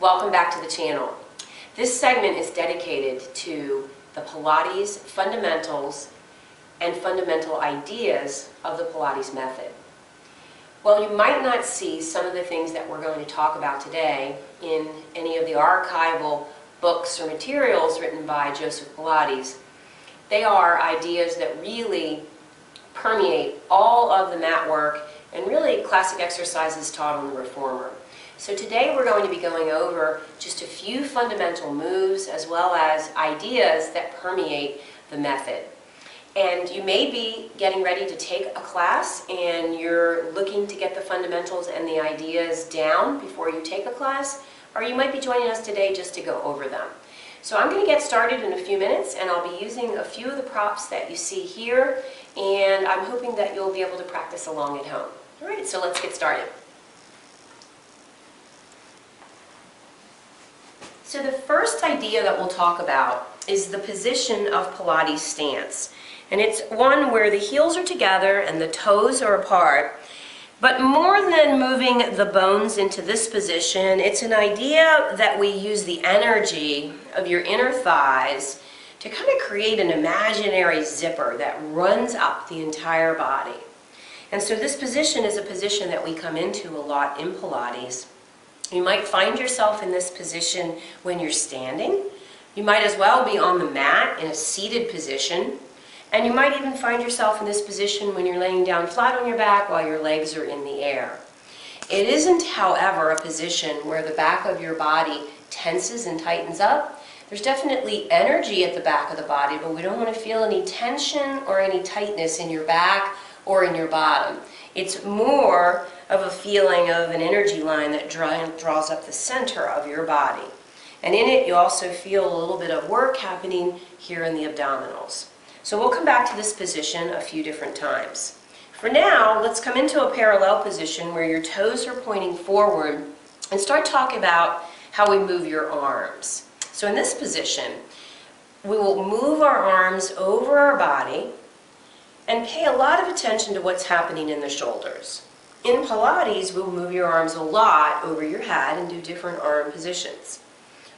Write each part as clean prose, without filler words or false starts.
Welcome back to the channel. This segment is dedicated to the Pilates fundamentals and fundamental ideas of the Pilates method. While you might not see some of the things that we're going to talk about today in any of the archival books or materials written by Joseph Pilates, they are ideas that really permeate all of the mat work and really classic exercises taught on the Reformer. So today we're going to be going over just a few fundamental moves as well as ideas that permeate the method. And you may be getting ready to take a class and you're looking to get the fundamentals and the ideas down before you take a class, or you might be joining us today just to go over them. So I'm going to get started in a few minutes and I'll be using a few of the props that you see here, and I'm hoping that you'll be able to practice along at home. All right, so let's get started. So the first idea that we'll talk about is the position of Pilates stance. And it's one where the heels are together and the toes are apart. But more than moving the bones into this position, it's an idea that we use the energy of your inner thighs to kind of create an imaginary zipper that runs up the entire body. And so this position is a position that we come into a lot in Pilates. You might find yourself in this position when you're standing. You might as well be on the mat in a seated position. And you might even find yourself in this position when you're laying down flat on your back while your legs are in the air. It isn't, however, a position where the back of your body tenses and tightens up. There's definitely energy at the back of the body, but we don't want to feel any tension or any tightness in your back or in your bottom. It's more of a feeling of an energy line that draws up the center of your body. And in it, you also feel a little bit of work happening here in the abdominals. So we'll come back to this position a few different times. For now, let's come into a parallel position where your toes are pointing forward and start talking about how we move your arms. So in this position, we will move our arms over our body and pay a lot of attention to what's happening in the shoulders. In Pilates, we'll move your arms a lot over your head and do different arm positions.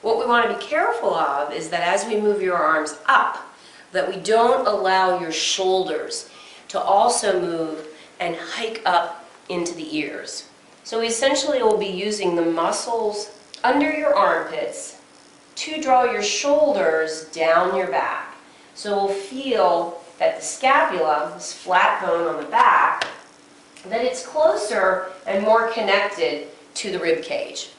What we want to be careful of is that as we move your arms up, that we don't allow your shoulders to also move and hike up into the ears. So we essentially will be using the muscles under your armpits to draw your shoulders down your back. So we'll feel that the scapula, this flat bone on the back, that it's closer and more connected to the rib cage.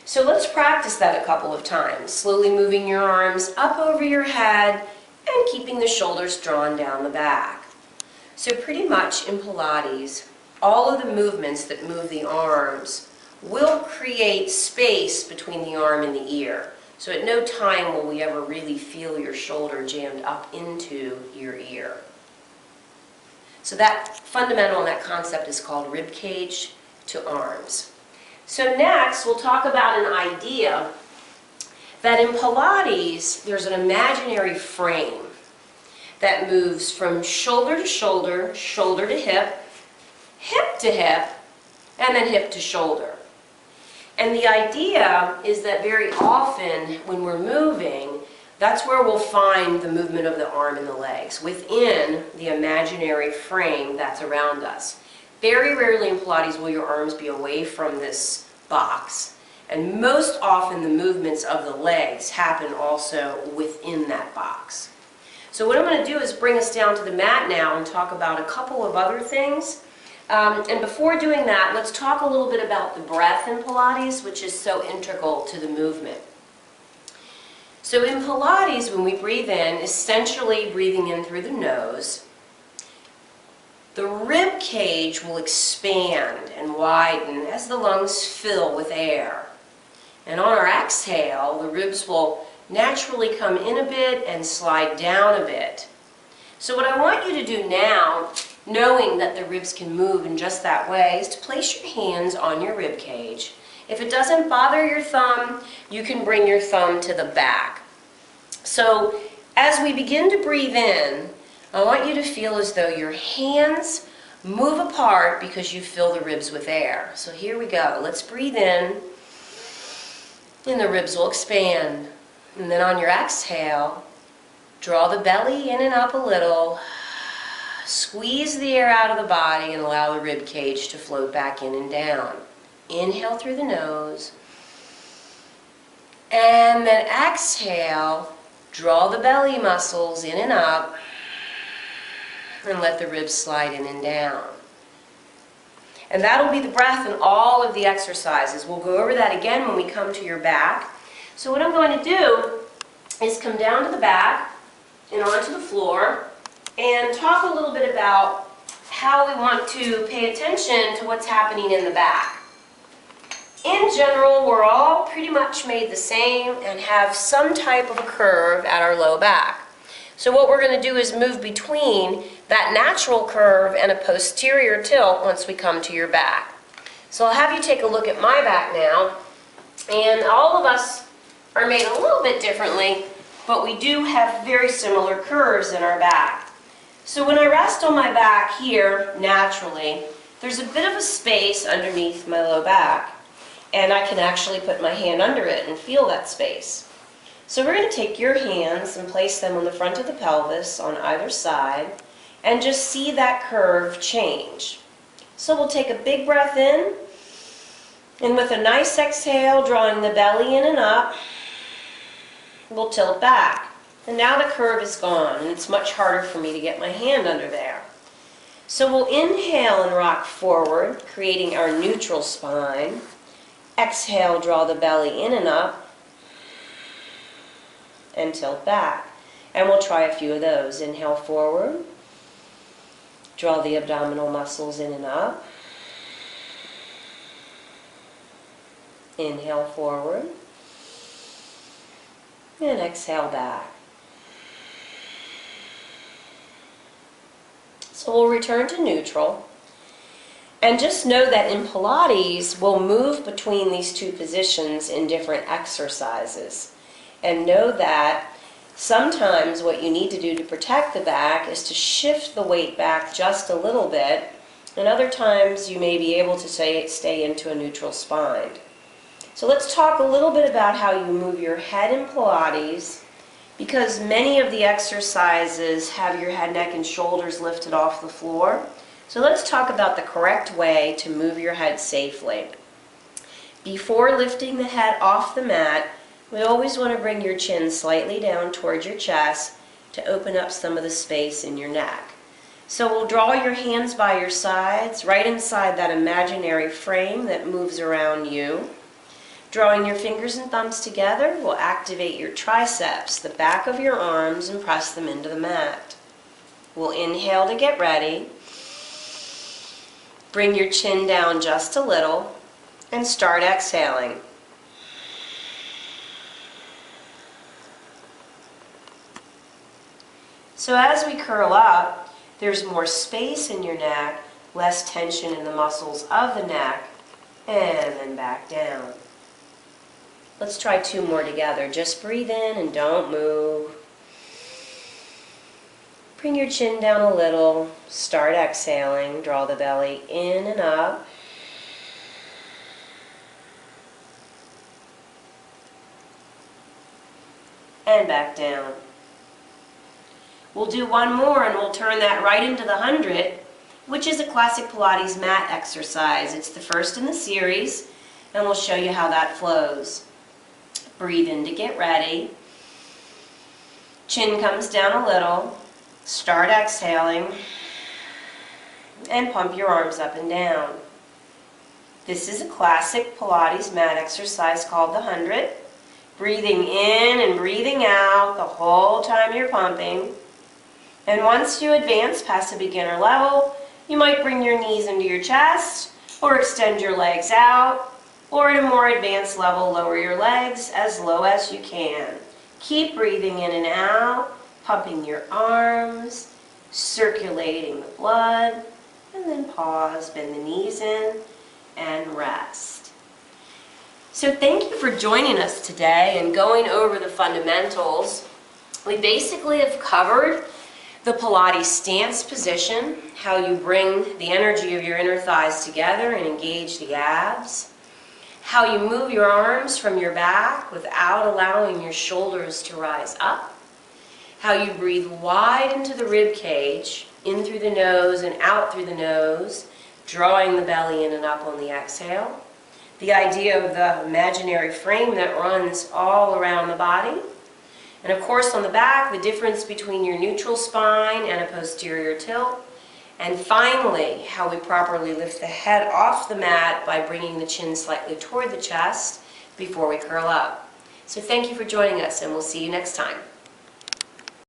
So let's practice that a couple of times, slowly moving your arms up over your head and keeping the shoulders drawn down the back. So pretty much in Pilates, all of the movements that move the arms will create space between the arm and the ear. So at no time will we ever really feel your shoulder jammed up into your ear. So that fundamental and that concept is called rib cage to arms. So next we'll talk about an idea that in Pilates there's an imaginary frame that moves from shoulder to shoulder, shoulder to hip, hip to hip, and then hip to shoulder. And the idea is that very often when we're moving, that's where we'll find the movement of the arm and the legs, within the imaginary frame that's around us. Very rarely in Pilates will your arms be away from this box, and most often the movements of the legs happen also within that box. So what I'm going to do is bring us down to the mat now and talk about a couple of other things. And before doing that, let's talk a little bit about the breath in Pilates, which is so integral to the movement. So in Pilates, when we breathe in, essentially breathing in through the nose, the rib cage will expand and widen as the lungs fill with air. And on our exhale, the ribs will naturally come in a bit and slide down a bit. So what I want you to do now, knowing that the ribs can move in just that way, is to place your hands on your rib cage. If it doesn't bother your thumb, you can bring your thumb to the back. So as we begin to breathe in, I want you to feel as though your hands move apart because you fill the ribs with air. So here we go. Let's breathe in. And the ribs will expand. And then on your exhale, draw the belly in and up a little. Squeeze the air out of the body and allow the rib cage to float back in and down. Inhale through the nose. And then exhale, draw the belly muscles in and up. And let the ribs slide in and down. And that'll be the breath in all of the exercises. We'll go over that again when we come to your back. So what I'm going to do is come down to the back and onto the floor and talk a little bit about how we want to pay attention to what's happening in the back. In general, we're all pretty much made the same and have some type of a curve at our low back. So what we're going to do is move between that natural curve and a posterior tilt once we come to your back. So I'll have you take a look at my back now. And all of us are made a little bit differently, but we do have very similar curves in our back. So when I rest on my back here, naturally, there's a bit of a space underneath my low back. And I can actually put my hand under it and feel that space. So we're going to take your hands and place them on the front of the pelvis on either side and just see that curve change. So we'll take a big breath in, and with a nice exhale, drawing the belly in and up, we'll tilt back. And now the curve is gone, and it's much harder for me to get my hand under there. So we'll inhale and rock forward, creating our neutral spine. Exhale, draw the belly in and up, and tilt back. And we'll try a few of those. Inhale forward, draw the abdominal muscles in and up. Inhale forward, and exhale back. So we'll return to neutral. And just know that in Pilates, we'll move between these two positions in different exercises. And know that sometimes what you need to do to protect the back is to shift the weight back just a little bit, and other times you may be able to stay into a neutral spine. So let's talk a little bit about how you move your head in Pilates, because many of the exercises have your head, neck, and shoulders lifted off the floor. So let's talk about the correct way to move your head safely. Before lifting the head off the mat, we always want to bring your chin slightly down towards your chest to open up some of the space in your neck. So we'll draw your hands by your sides, right inside that imaginary frame that moves around you. Drawing your fingers and thumbs together will activate your triceps, the back of your arms, and press them into the mat. We'll inhale to get ready. Bring your chin down just a little and start exhaling. So as we curl up, there's more space in your neck, less tension in the muscles of the neck, and then back down. Let's try two more together. Just breathe in and don't move. Bring your chin down a little, start exhaling, draw the belly in and up. And back down. We'll do one more and we'll turn that right into the 100, which is a classic Pilates mat exercise. It's the first in the series, and we'll show you how that flows. Breathe in to get ready. Chin comes down a little. Start exhaling. And pump your arms up and down. This is a classic Pilates mat exercise called the 100. Breathing in and breathing out the whole time you're pumping. And once you advance past a beginner level, you might bring your knees into your chest or extend your legs out, or at a more advanced level, lower your legs as low as you can. Keep breathing in and out, pumping your arms, circulating the blood, and then pause, bend the knees in, and rest. So thank you for joining us today and going over the fundamentals. We basically have covered the Pilates stance position, how you bring the energy of your inner thighs together and engage the abs, how you move your arms from your back without allowing your shoulders to rise up, how you breathe wide into the rib cage, in through the nose and out through the nose, drawing the belly in and up on the exhale, the idea of the imaginary frame that runs all around the body, and of course on the back, the difference between your neutral spine and a posterior tilt, and finally, how we properly lift the head off the mat by bringing the chin slightly toward the chest before we curl up. So thank you for joining us, and we'll see you next time.